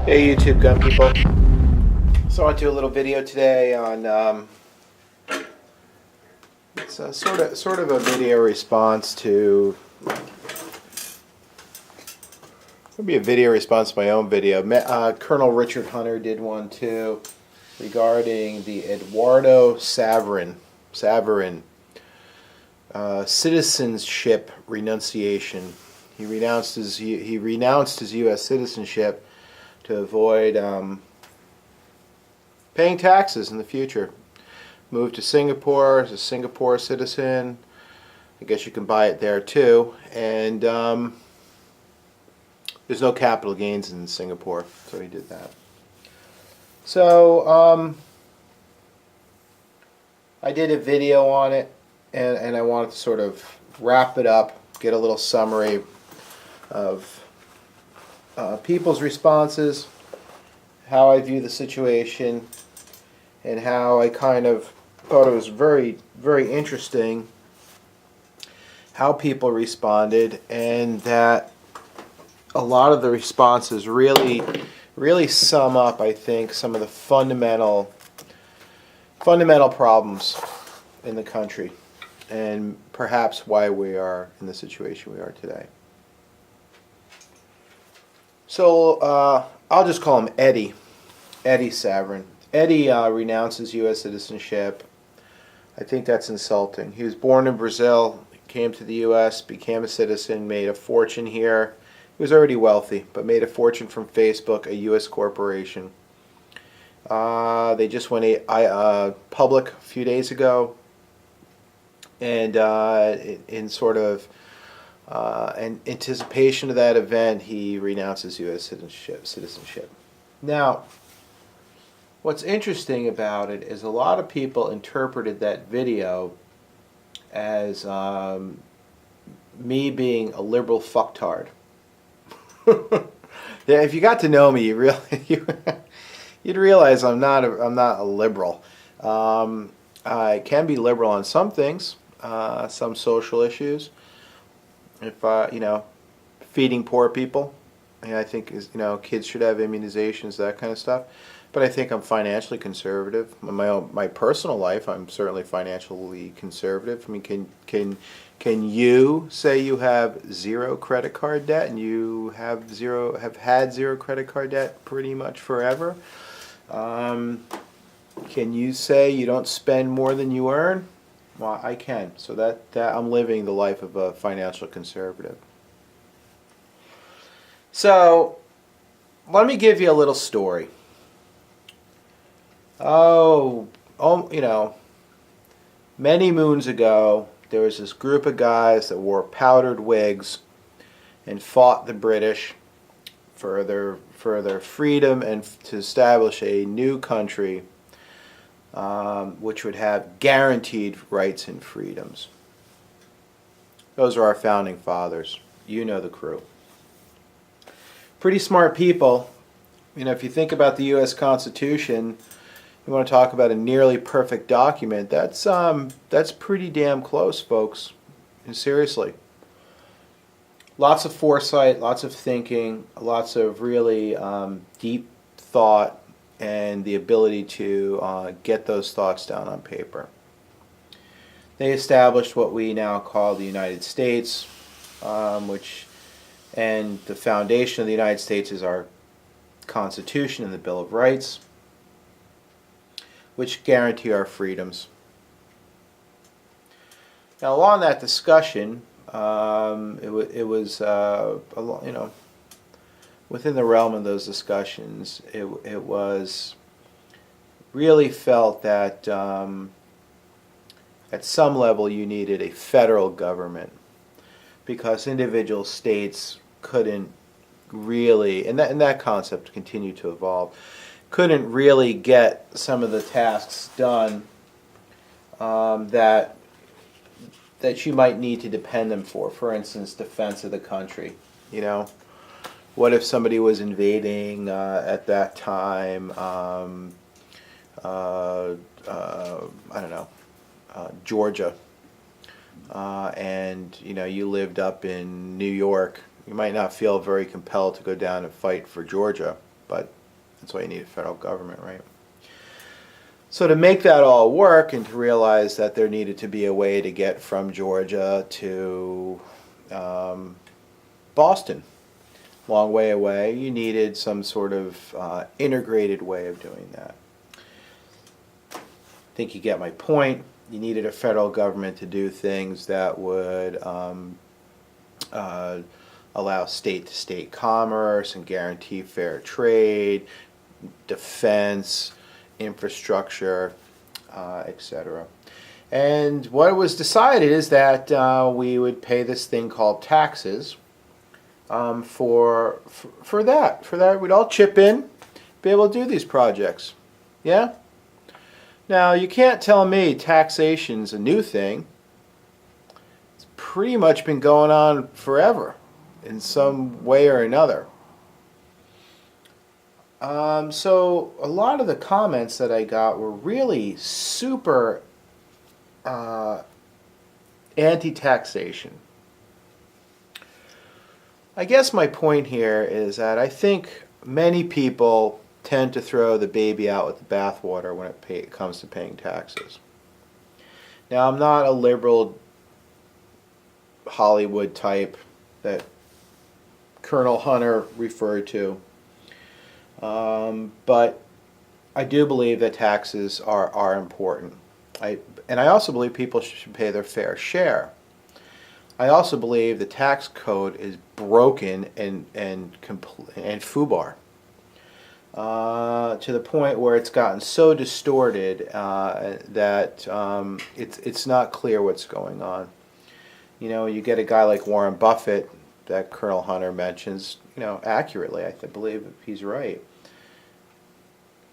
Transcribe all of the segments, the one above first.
Hey YouTube gun people. So I want to do a little video today on it's a sort of a video response to it'll be a video response to my own video. Colonel Richard Hunter did one too regarding the Eduardo Saverin citizenship renunciation. He renounced his U.S. citizenship to avoid paying taxes in the future. Moved to Singapore as a Singapore citizen. I guess you can buy it there too. And there's no capital gains in Singapore, so he did that. So I did a video on it, and I wanted to sort of wrap it up, get a little summary of people's responses, how I view the situation, and how I kind of thought it was very, very interesting how people responded, and that a lot of the responses really sum up, I think, some of the fundamental problems in the country, and perhaps why we are in the situation we are today. So I'll just call him Eddie Saverin. Eddie renounced his U.S. citizenship. I think that's insulting. He was born in Brazil, came to the U.S., became a citizen, made a fortune here. He was already wealthy, but made a fortune from Facebook, a U.S. corporation. They just went public a few days ago, and in sort of in anticipation of that event, he renounced his U.S. citizenship. Now, what's interesting about it is a lot of people interpreted that video as me being a liberal fucktard. Yeah, if you got to know me, you'd realize I'm not a liberal. I can be liberal on some things, some social issues. If feeding poor people, I think kids should have immunizations, that kind of stuff. But I think I'm financially conservative. In my personal life, I'm certainly financially conservative. I mean, can you say you have zero credit card debt and you have had zero credit card debt pretty much forever? Can you say you don't spend more than you earn? Well, I can. So that I'm living the life of a financial conservative. So let me give you a little story. Many moons ago, there was this group of guys that wore powdered wigs and fought the British for their freedom and to establish a new country which would have guaranteed rights and freedoms. Those are our founding fathers. You know the crew. Pretty smart people. If you think about the U.S. Constitution, you want to talk about a nearly perfect document. That's pretty damn close, folks. And seriously. Lots of foresight, lots of thinking, lots of really deep thought, and the ability to get those thoughts down on paper. They established what we now call the United States, and the foundation of the United States is our Constitution and the Bill of Rights, which guarantee our freedoms. Now, along that discussion, it was within the realm of those discussions, it was really felt that at some level you needed a federal government, because individual states couldn't really, and that concept continued to evolve, couldn't really get some of the tasks done that you might need to depend them for. For instance, defense of the country. What if somebody was invading at that time? I don't know, Georgia, and you lived up in New York. You might not feel very compelled to go down and fight for Georgia, but That's why you need a federal government, right? So to make that all work and to realize that there needed to be a way to get from Georgia to Boston, long way away, you needed some sort of integrated way of doing that. I think you get my point. You needed a federal government to do things that would allow state-to-state commerce and guarantee fair trade, defense, infrastructure, etc. And what was decided is that we would pay this thing called taxes for that. We'd all chip in, be able to do these projects. Yeah? Now, you can't tell me taxation's a new thing. It's pretty much been going on forever in some way or another. So a lot of the comments that I got were really super anti-taxation. I guess my point here is that I think many people tend to throw the baby out with the bathwater when it comes to paying taxes. Now, I'm not a liberal Hollywood type that Colonel Hunter referred to, but I do believe that taxes are important. And I also believe people should pay their fair share. I also believe the tax code is broken and FUBAR. To the point where it's gotten so distorted that it's not clear what's going on. You know, you get a guy like Warren Buffett that Colonel Hunter mentions, accurately, I believe he's right.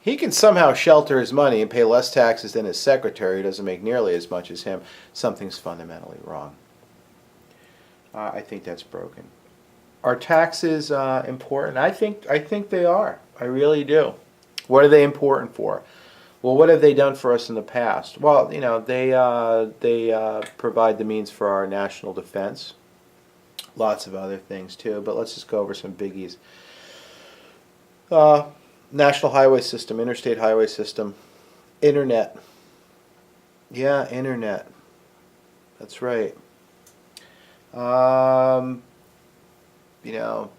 He can somehow shelter his money and pay less taxes than his secretary who doesn't make nearly as much as him. Something's fundamentally wrong. I think that's broken. Are taxes important? I think they are. I really do. What are they important for? Well, what have they done for us in the past? Well, they provide the means for our national defense. Lots of other things too, but let's just go over some biggies. National highway system, interstate highway system, internet. Yeah, internet. That's right.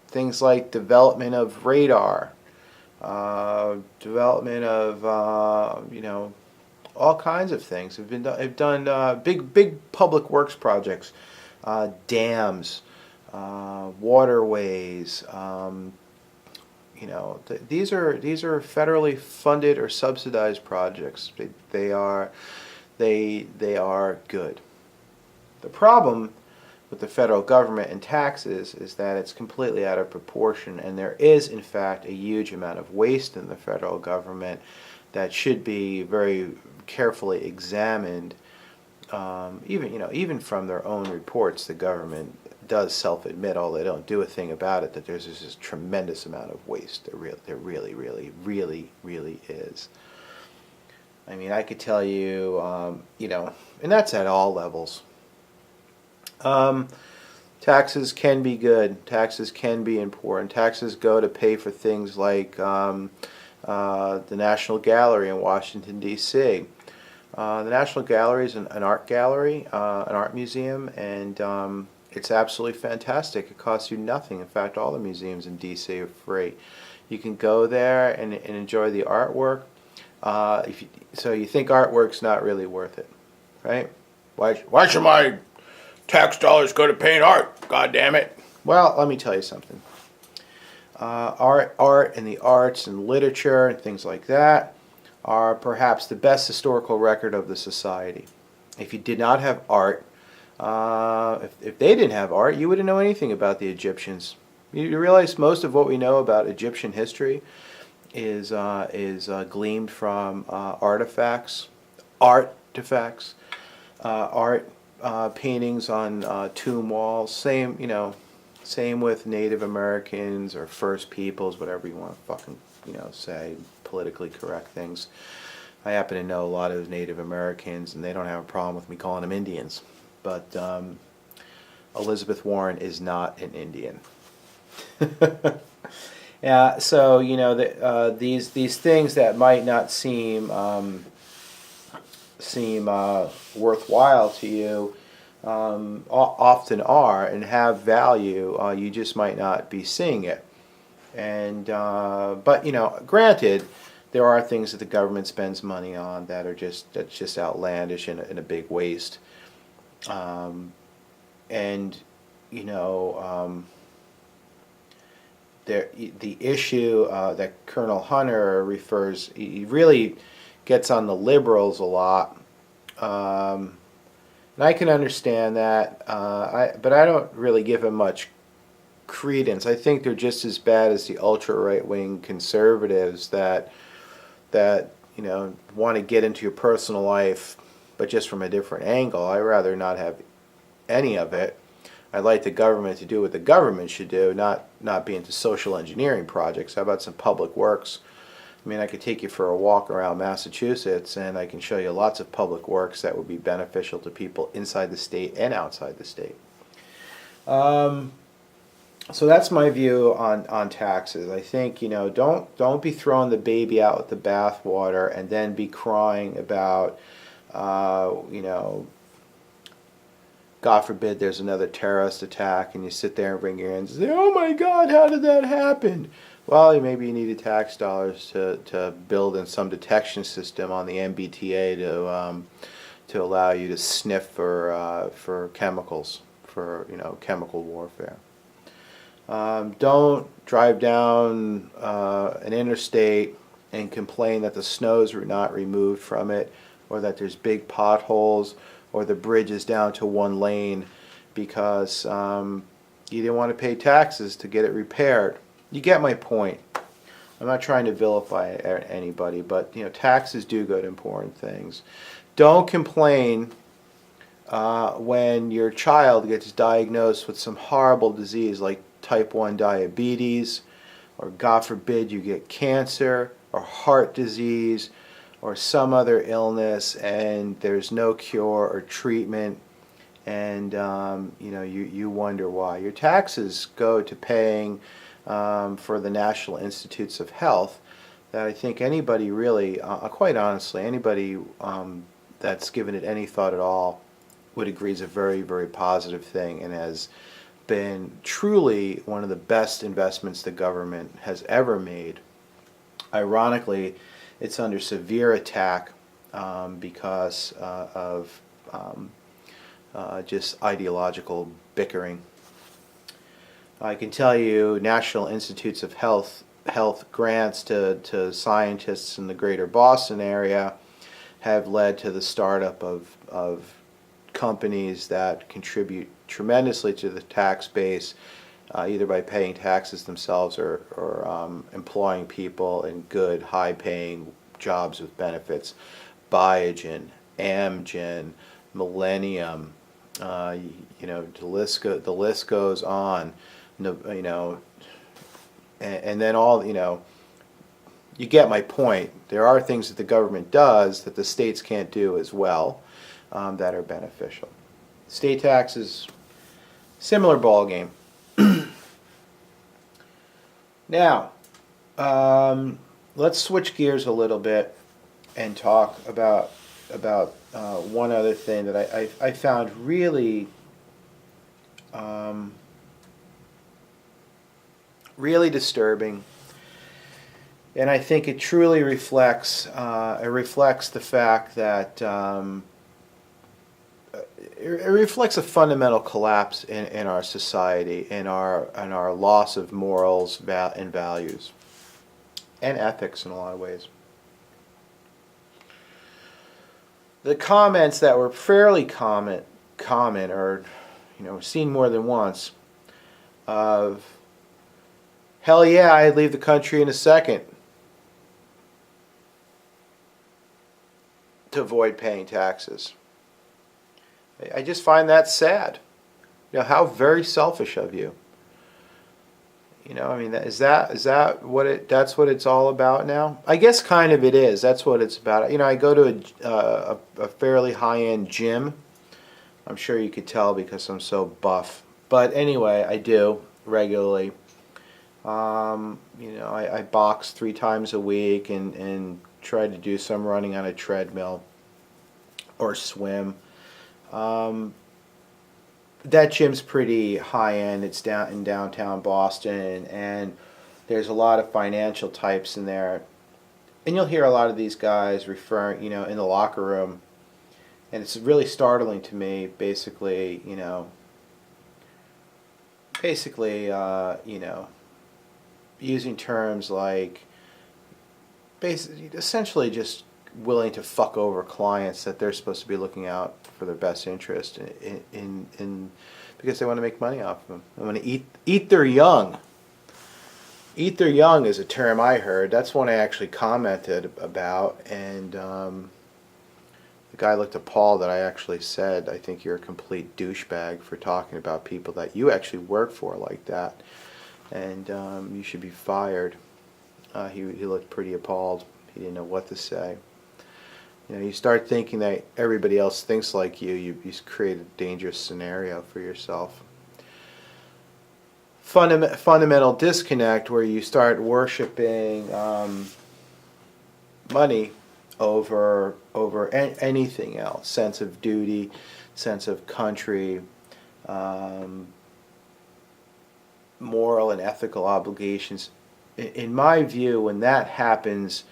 Things like development of radar, development of all kinds of things. They've done big public works projects, dams, waterways. These are federally funded or subsidized projects. They are good. The problem with the federal government and taxes is that it's completely out of proportion, and there is in fact a huge amount of waste in the federal government that should be very carefully examined. Even from their own reports, the government does self-admit, although they don't do a thing about it, that there's this tremendous amount of waste. There really is. I mean, I could tell you, and that's at all levels. Taxes can be good. Taxes can be important. Taxes go to pay for things like the National Gallery in Washington, D.C. The National Gallery is an art gallery, an art museum, and it's absolutely fantastic. It costs you nothing. In fact, all the museums in D.C. are free. You can go there and enjoy the artwork. So you think artwork's not really worth it, right? Why should my tax dollars go to paying art? God damn it! Well, let me tell you something. Art and the arts and literature and things like that are perhaps the best historical record of the society. If you did not have art, if they didn't have art, you wouldn't know anything about the Egyptians. You realize most of what we know about Egyptian history is gleaned from artifacts, art paintings on tomb walls. Same with Native Americans or First Peoples, whatever you want to fucking say, politically correct things. I happen to know a lot of Native Americans, and they don't have a problem with me calling them Indians. But Elizabeth Warren is not an Indian. Yeah, so these things that might not seem worthwhile to you often are and have value. You just might not be seeing it. And but granted, there are things that the government spends money on that are that's just outlandish and a big waste. Um, and you know. The issue that Colonel Hunter refers, he really gets on the liberals a lot, and I can understand that. But I don't really give him much credence. I think they're just as bad as the ultra right wing conservatives that want to get into your personal life, but just from a different angle. I'd rather not have any of it. I'd like the government to do what the government should do, not be into social engineering projects. How about some public works? I mean, I could take you for a walk around Massachusetts, and I can show you lots of public works that would be beneficial to people inside the state and outside the state. So that's my view on taxes. I think don't be throwing the baby out with the bathwater and then be crying about God forbid there's another terrorist attack, and you sit there and wring your hands and say, "Oh my God, how did that happen?" Well, maybe you needed tax dollars to build in some detection system on the MBTA to allow you to sniff for chemicals, for chemical warfare. Don't drive down an interstate and complain that the snows were not removed from it, or that there's big potholes, or the bridge is down to one lane because you didn't want to pay taxes to get it repaired. You get my point. I'm not trying to vilify anybody, but taxes do go to important things. Don't complain when your child gets diagnosed with some horrible disease like type 1 diabetes, or God forbid you get cancer or heart disease or some other illness and there's no cure or treatment, and you wonder why. Your taxes go to paying for the National Institutes of Health, that I think anybody really, quite honestly, anybody that's given it any thought at all would agree is a very, very positive thing, and has been truly one of the best investments the government has ever made. Ironically, it's under severe attack because of just ideological bickering. I can tell you National Institutes of Health grants to scientists in the greater Boston area have led to the startup of companies that contribute tremendously to the tax base, either by paying taxes themselves or employing people in good, high-paying jobs with benefits. Biogen, Amgen, Millennium, the list goes on. And then all, you get my point. There are things that the government does that the states can't do as well that are beneficial. State taxes, similar ball game. Now, let's switch gears a little bit and talk about one other thing that I found really really disturbing, and I think it truly reflects the fact that it reflects a fundamental collapse in our society, and our loss of morals and values and ethics in a lot of ways. The comments that were fairly common or seen more than once of, "Hell yeah, I'd leave the country in a second to avoid paying taxes." I just find that sad. How very selfish of you. I mean, is that what that's what it's all about now? I guess kind of it is. That's what it's about. I go to a fairly high-end gym. I'm sure you could tell because I'm so buff. But anyway, I do regularly. I box 3 times a week and try to do some running on a treadmill or swim. Um, that gym's pretty high end. It's down in downtown Boston, and there's a lot of financial types in there. And you'll hear a lot of these guys referring, in the locker room, and it's really startling to me. Basically, using terms like, essentially just willing to fuck over clients that they're supposed to be looking out for their best interest in because they want to make money off of them. They want to eat their young. Eat their young is a term I heard. That's one I actually commented about, and the guy looked appalled that I actually said, I think you're a complete douchebag for talking about people that you actually work for like that, and you should be fired. He looked pretty appalled. He didn't know what to say. You start thinking that everybody else thinks like you create a dangerous scenario for yourself. Fundamental disconnect where you start worshiping money over anything else. Sense of duty, sense of country, moral and ethical obligations. In my view, when that happens,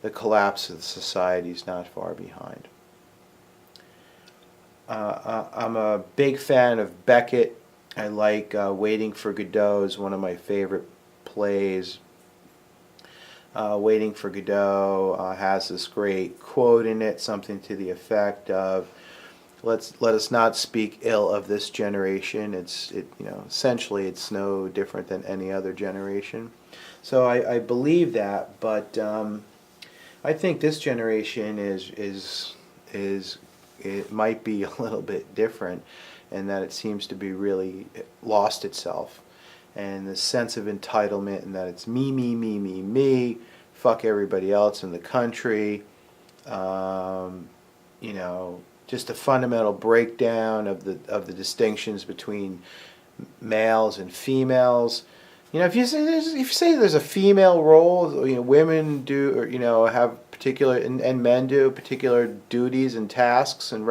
the collapse of the society is not far behind. I'm a big fan of Beckett. I like Waiting for Godot is one of my favorite plays. Waiting for Godot has this great quote in it, something to the effect of, let us not speak ill of this generation. Essentially it's no different than any other generation. So I believe that, but I think this generation it might be a little bit different, in that it seems to be really lost itself, and the sense of entitlement, and that it's me, me, me, me, me, fuck everybody else in the country. Just a fundamental breakdown of the distinctions between males and females. If you say there's a female role, women do, or have particular, and men do particular duties and tasks and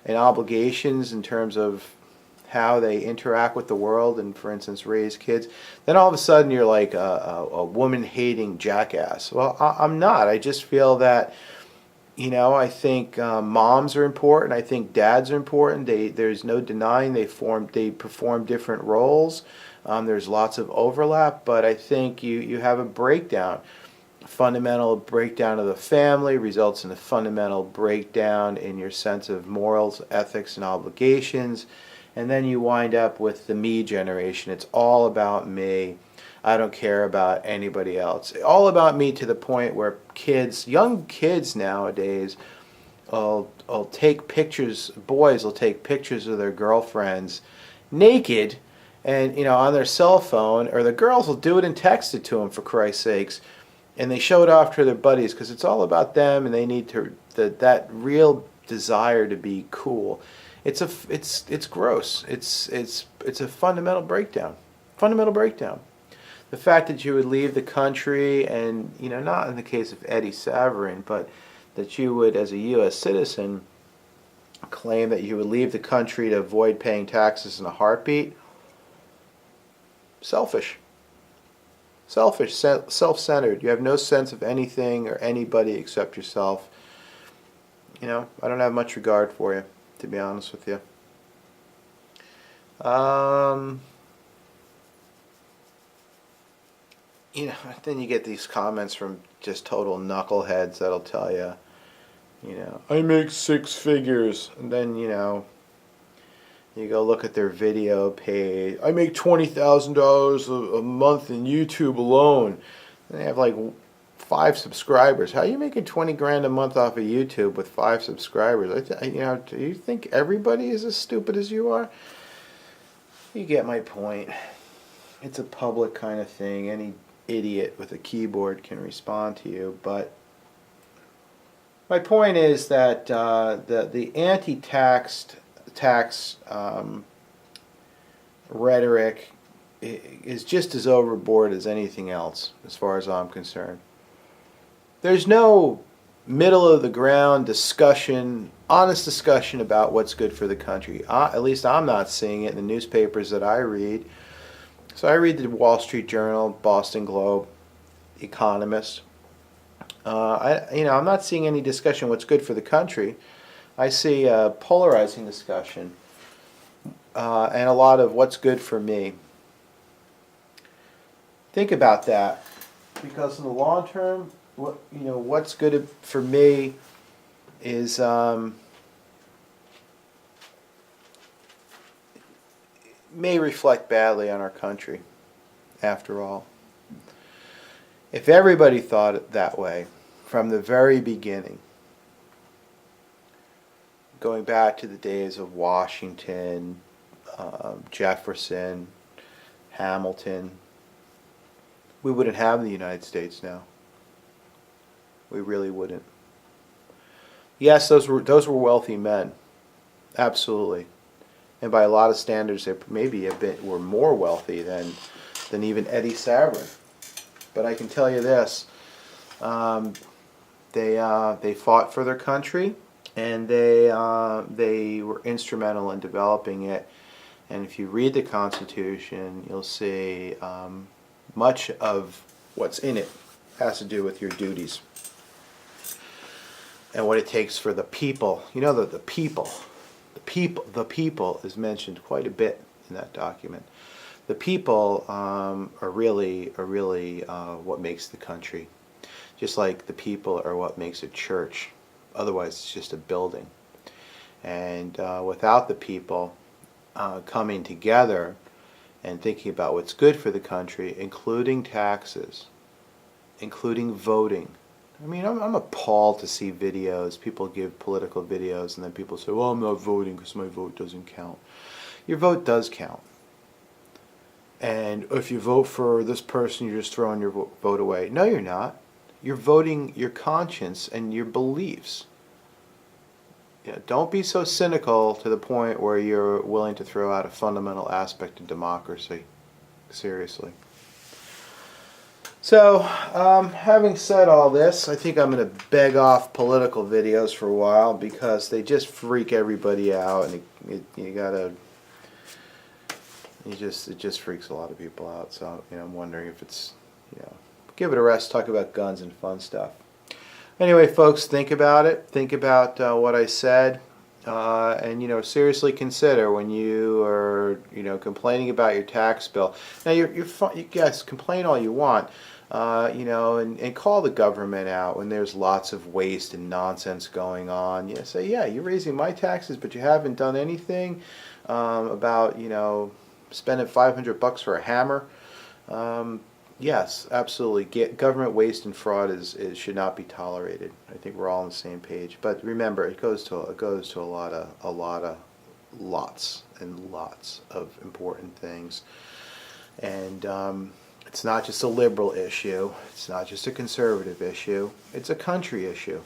and obligations in terms of how they interact with the world and, for instance, raise kids, then all of a sudden you're like a woman-hating jackass. Well, I'm not. I just feel that, I think moms are important. I think dads are important. There's no denying they perform different roles. There's lots of overlap, but I think you have a breakdown. A fundamental breakdown of the family results in a fundamental breakdown in your sense of morals, ethics, and obligations. And then you wind up with the me generation. It's all about me. I don't care about anybody else. All about me, to the point where young kids nowadays, will take pictures, boys will take pictures of their girlfriends naked, and on their cell phone, or the girls will do it and text it to them, for Christ's sakes, and they show it off to their buddies because it's all about them, and they need that real desire to be cool. It's gross. It's a fundamental breakdown. Fundamental breakdown. The fact that you would leave the country, and not in the case of Eddie Saverin, but that you would, as a U.S. citizen, claim that you would leave the country to avoid paying taxes in a heartbeat. Selfish. Selfish, self-centered. You have no sense of anything or anybody except yourself. I don't have much regard for you, to be honest with you. Then you get these comments from just total knuckleheads that'll tell you, I make 6 figures, and then you go look at their video page. I make $20,000 a month in YouTube alone. And they have like 5 subscribers. How are you making 20 grand a month off of YouTube with 5 subscribers? Do you think everybody is as stupid as you are? You get my point. It's a public kind of thing. Any idiot with a keyboard can respond to you, but my point is that the anti-tax rhetoric is just as overboard as anything else, as far as I'm concerned. There's no middle of the ground discussion, honest discussion about what's good for the country. At least I'm not seeing it in the newspapers that I read. So I read the Wall Street Journal, Boston Globe, Economist. I'm not seeing any discussion what's good for the country. I see a polarizing discussion and a lot of what's good for me. Think about that, because in the long term, what's good for me is may reflect badly on our country. After all, if everybody thought it that way from the very beginning, going back to the days of Washington, Jefferson, Hamilton, we wouldn't have the United States now. We really wouldn't. Yes, those were wealthy men, absolutely, and by a lot of standards, they maybe were more wealthy than even Eddie Saverin. But I can tell you this: they fought for their country, and they were instrumental in developing it. And if you read the Constitution, you'll see much of what's in it has to do with your duties and what it takes for the people. You know that the people is mentioned quite a bit in that document. The people are really what makes the country, just like the people are what makes a church. Otherwise, it's just a building. And without the people coming together and thinking about what's good for the country, including taxes, including voting. I mean, I'm appalled to see videos. People give political videos, and then people say, well, I'm not voting because my vote doesn't count. Your vote does count. And if you vote for this person, you're just throwing your vote away. No, you're not. You're voting your conscience and your beliefs. Don't be so cynical to the point where you're willing to throw out a fundamental aspect of democracy. Seriously. So, having said all this, I think I'm going to beg off political videos for a while because they just freak everybody out, and it just freaks a lot of people out. So, I'm wondering if it's, give it a rest, talk about guns and fun stuff. Anyway, folks, think about it. Think about what I said, and seriously consider when you are complaining about your tax bill. Now, you guys complain all you want, and call the government out when there's lots of waste and nonsense going on. Say, yeah, you're raising my taxes, but you haven't done anything about spending $500 for a hammer. Yes, absolutely. Government waste and fraud should not be tolerated. I think we're all on the same page. But remember, it goes to lots and lots of important things. And it's not just a liberal issue. It's not just a conservative issue. It's a country issue.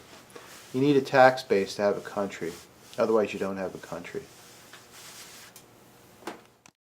You need a tax base to have a country. Otherwise, you don't have a country.